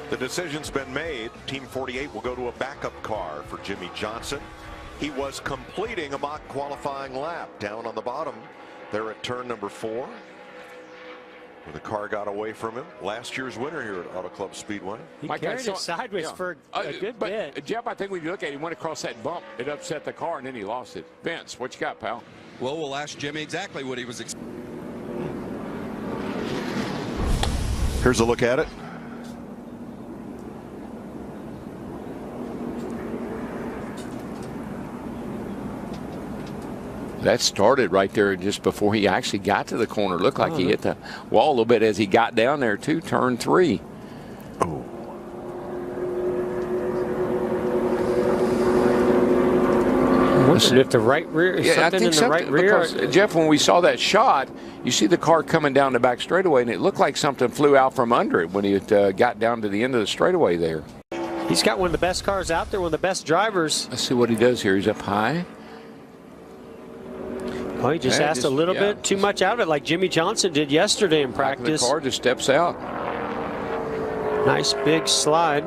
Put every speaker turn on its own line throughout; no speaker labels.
The decision's been made. Team 48 will go to a backup car for Jimmy Johnson. He was completing a mock qualifying lap down on the bottom there at turn number 4. The car got away from him. Last year's winner here at Auto Club Speedway.
He carried it sideways for a good bit.
Jeff, I think when you look at it, he went across that bump. It upset the car, and then he lost it. Vince, what you got, pal?
Well, we'll ask Jimmy exactly what he was.
Here's a look at it.
That started right there just before he actually got to the corner. Looked like he hit the wall a little bit as he got down there to turn 3.
Oh.
If the right rear, something in the right rear.
Because, Jeff, when we saw that shot, you see the car coming down the back straightaway, and it looked like something flew out from under it when he got down to the end of the straightaway there.
He's got one of the best cars out there, one of the best drivers.
Let's see what he does here. He's up high.
Oh, he just asked a little bit too much out of it, like Jimmy Johnson did yesterday in practice.
The car just steps out.
Nice big slide.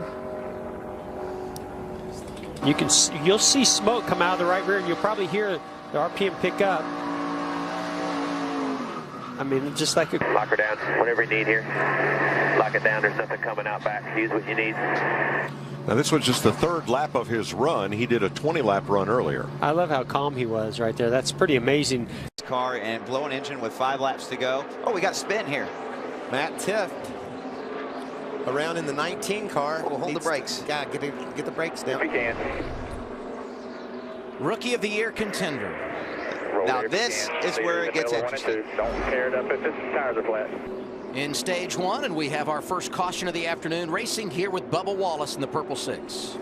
You'll see smoke come out of the right rear, and you'll probably hear the RPM pick up. I mean, just like a
lock her down. Whatever you need here, lock it down. There's nothing coming out back. Use what you need.
Now this was just the 3rd lap of his run. He did a 20-lap run earlier.
I love how calm he was right there. That's pretty amazing.
Car and blow an engine with 5 laps to go. Oh, we got a spin here.
Matt Tiff around in the 19 car.
Oh, hold the brakes.
Yeah, get the brakes down.
If we can.
Rookie of the Year contender. Now this is where it gets interesting.
Don't tear it up if the tires are flat.
In stage 1, and we have our first caution of the afternoon, racing here with Bubba Wallace in the Purple 6.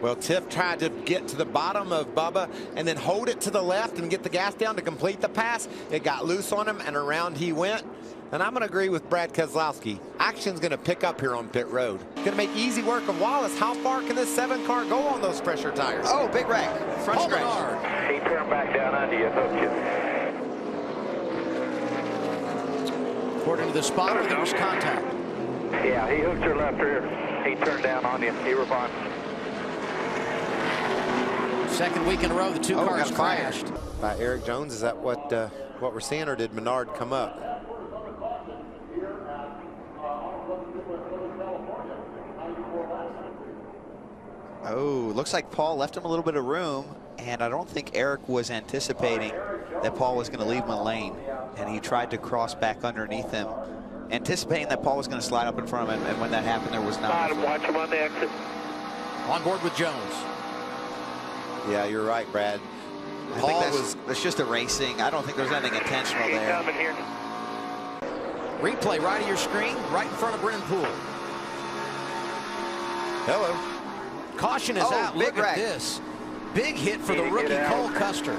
Well, Tiff tried to get to the bottom of Bubba and then hold it to the left and get the gas down to complete the pass. It got loose on him, and around he went. And I'm going to agree with Brad Keselowski. Action's going to pick up here on pit road. Going to make easy work of Wallace. How far can this 7 car go on those pressure tires?
Oh, big wreck. Front stretch.
He turned back down under you, hooked you.
According to the spotter, there was contact.
Yeah, he hooked your left rear. He turned down on you. You were fine.
Second week in a row, the 2 cars crashed.
By Eric Jones, is that what we're seeing, or did Menard come up?
Oh, looks like Paul left him a little bit of room, and I don't think Eric was anticipating that Paul was going to leave him a lane, and he tried to cross back underneath him, anticipating that Paul was going to slide up in front of him, and when that happened, there was not.
Watch him on the exit.
On board with Jones.
Yeah, you're right, Brad.
I think that's just a racing. I don't think there's anything intentional there.
Here.
Replay right of your screen, right in front of Brennan Poole.
Hello.
Caution is out.
Big
Look at this. Big hit for the rookie Cole Custer.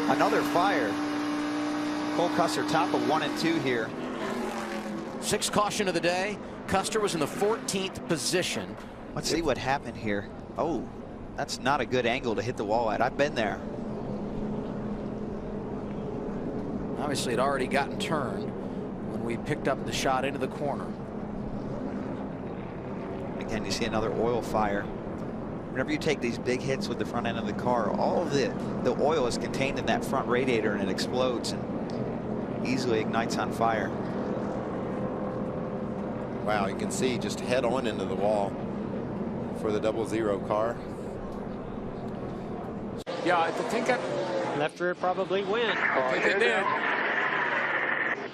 Another fire. Cole Custer top of 1 and 2 here.
6th caution of the day. Custer was in the 14th position.
Let's see what happened here. Oh, that's not a good angle to hit the wall at. I've been there.
Obviously, it already gotten turned when we picked up the shot into the corner.
Again, you see another oil fire. Whenever you take these big hits with the front end of the car, all of the oil is contained in that front radiator, and it explodes and easily ignites on fire.
Wow, you can see just head on into the wall for the 00 car.
Yeah, I think
Left rear probably went.
I think it did.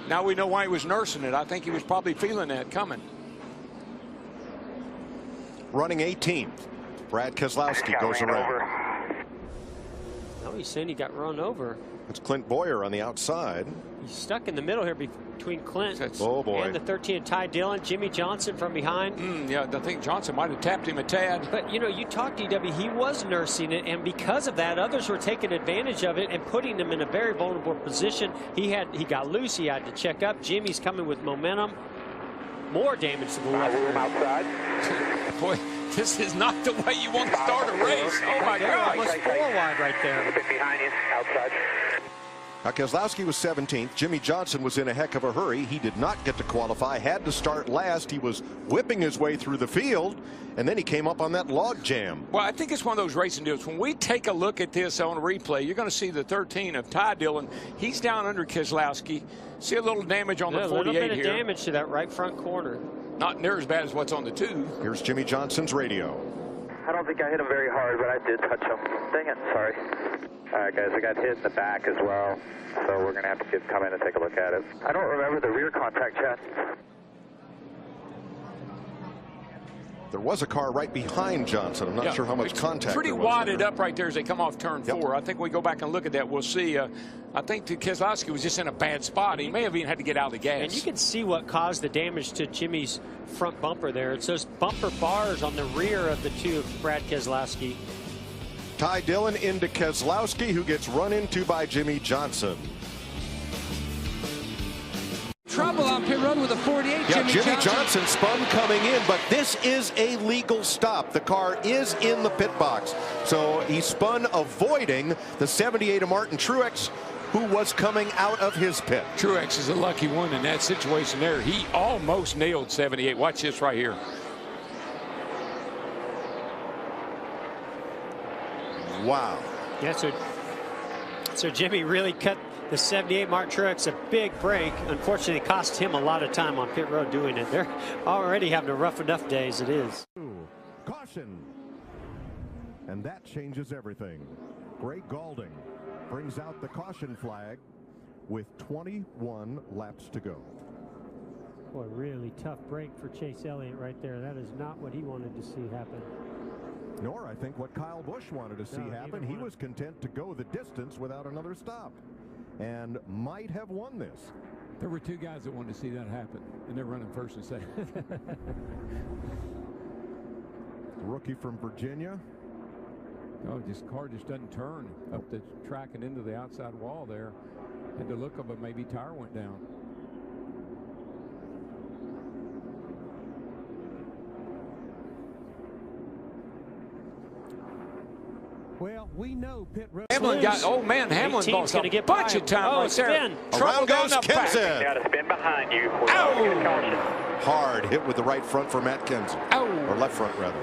Now we know why he was nursing it. I think he was probably feeling that coming.
Running 18th. Brad Keselowski goes around.
No, he's saying he got run over.
It's Clint Boyer on the outside.
He's stuck in the middle here between Clint and the 13 Ty Dillon. Jimmy Johnson from behind.
Yeah, I think Johnson might have tapped him a tad.
But, you know, you talked to EW, he was nursing it, and because of that, others were taking advantage of it and putting him in a very vulnerable position. He got loose. He had to check up. Jimmy's coming with momentum. More damage to the left rear.
Outside.
Boy, this is not the way you want to start a race. Oh, my God.
Almost 4 wide right there.
A bit behind you, outside.
Now, Keselowski was 17th. Jimmy Johnson was in a heck of a hurry. He did not get to qualify, had to start last. He was whipping his way through the field, and then he came up on that log jam.
Well, I think it's one of those racing deals. When we take a look at this on replay, you're going to see the 13 of Ty Dillon. He's down under Keselowski. See a little damage on the 48 here.
A little bit of damage to that right front corner.
Not near as bad as what's on the 2.
Here's Jimmy Johnson's radio.
I don't think I hit him very hard, but I did touch him. Dang it, sorry. All right, guys, I got hit in the back as well, so we're going to have to come in and take a look at it. I don't remember the rear contact, Chad.
There was a car right behind Johnson. I'm not sure how much contact
pretty
there was
wadded
there.
up right there as they come off turn 4. I think we go back and look at that. We'll see. I think Keselowski was just in a bad spot. He may have even had to get out of the gas.
And you can see what caused the damage to Jimmy's front bumper there. It's those bumper bars on the rear of the 2 of Brad Keselowski.
Ty Dillon into Keselowski, who gets run into by Jimmy Johnson.
Trouble on pit road with a 48.
Yeah, Jimmy Johnson spun coming in, but this is a legal stop. The car is in the pit box. So he spun avoiding the 78 of Martin Truex, who was coming out of his pit.
Truex is a lucky one in that situation there. He almost nailed 78. Watch this right here.
Wow.
Yeah, so Jimmy really cut the 78 Martin Truex a big break. Unfortunately, it cost him a lot of time on pit road doing it. They're already having a rough enough day as it is.
Caution. And that changes everything. Greg Gaulding brings out the caution flag with 21 laps to go.
Boy, really tough break for Chase Elliott right there. That is not what he wanted to see happen.
Nor, I think, what Kyle Busch wanted to see happen. He was content to go the distance without another stop and might have won this.
There were 2 guys that wanted to see that happen, and they're running first and second.
Rookie from Virginia.
Oh, this car just doesn't turn up the track and into the outside wall there. Had the look of it, maybe tire went down.
Well, we know pit road.
Hamlin got, oh man, Hamlin lost a bunch of time right there.
Around goes Kenseth.
Got a spin behind you.
Ow! Hard hit with the right front for Matt Kenseth.
Ow!
Or left front, rather.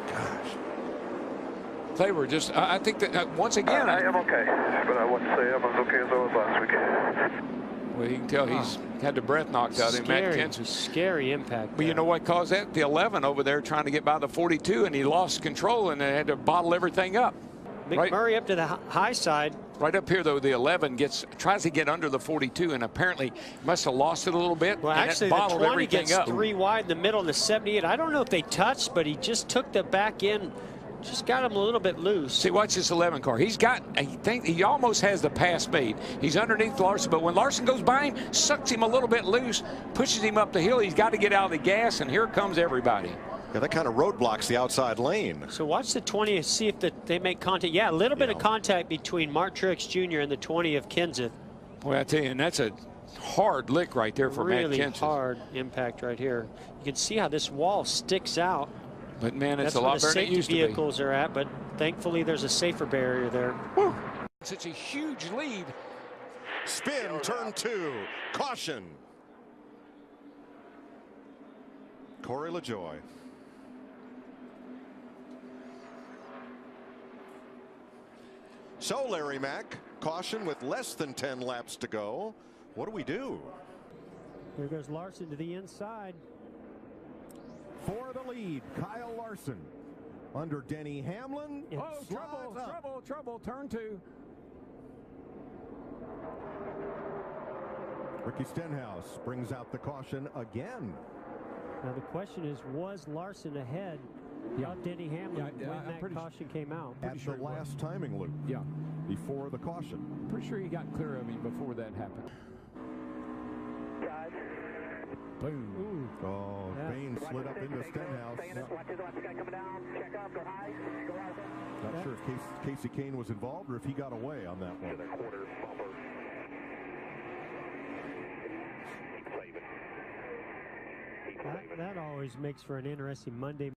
Gosh.
They were just, I think that once again.
I am okay, but I wouldn't say I'm as okay as I was last week.
Well, you can tell he's had the breath knocked out of him. Matt Kenseth.
Scary impact.
But you know what caused that? The 11 over there trying to get by the 42, and he lost control and they had to bottle everything up.
McMurray up to the high side.
Right up here, though, the 11 tries to get under the 42, and apparently must have lost it a little bit.
Well, actually,
the
20 gets 3 wide in the middle, and the 78. I don't know if they touched, but he just took the back end. Just got him a little bit loose.
See, watch this 11 car. He almost has the pass made. He's underneath Larson, but when Larson goes by him, sucks him a little bit loose, pushes him up the hill. He's got to get out of the gas, and here comes everybody.
Yeah, that kind of roadblocks the outside lane.
So watch the 20 and see if they make contact. Yeah, a little bit of contact between Mark Truex Jr. and the 20 of Kenseth.
Boy, I tell you, and that's a hard lick right there for Matt Kenseth.
Really hard impact right here. You can see how this wall sticks out.
But man, it's
That's
a lot better than it used to be.
Safety vehicles are at, but thankfully there's a safer barrier there.
Woo. Such a huge lead.
Spin, turn 2, caution. Corey LaJoie. So, Larry Mack, caution with less than 10 laps to go. What do we do?
Here goes Larson to the inside.
For the lead, Kyle Larson. Under Denny Hamlin.
Oh, trouble, turn 2.
Ricky Stenhouse brings out the caution again.
Now the question is, was Larson ahead of Denny Hamlin when that caution came out?
At the last timing loop.
Yeah.
Before the caution.
Pretty sure he got clear of him before that happened. Boom.
Ooh. Oh, Bain slid up into Stenhouse. Not sure if Casey Kane was involved or if he got away on that one.
That always makes for an interesting Monday.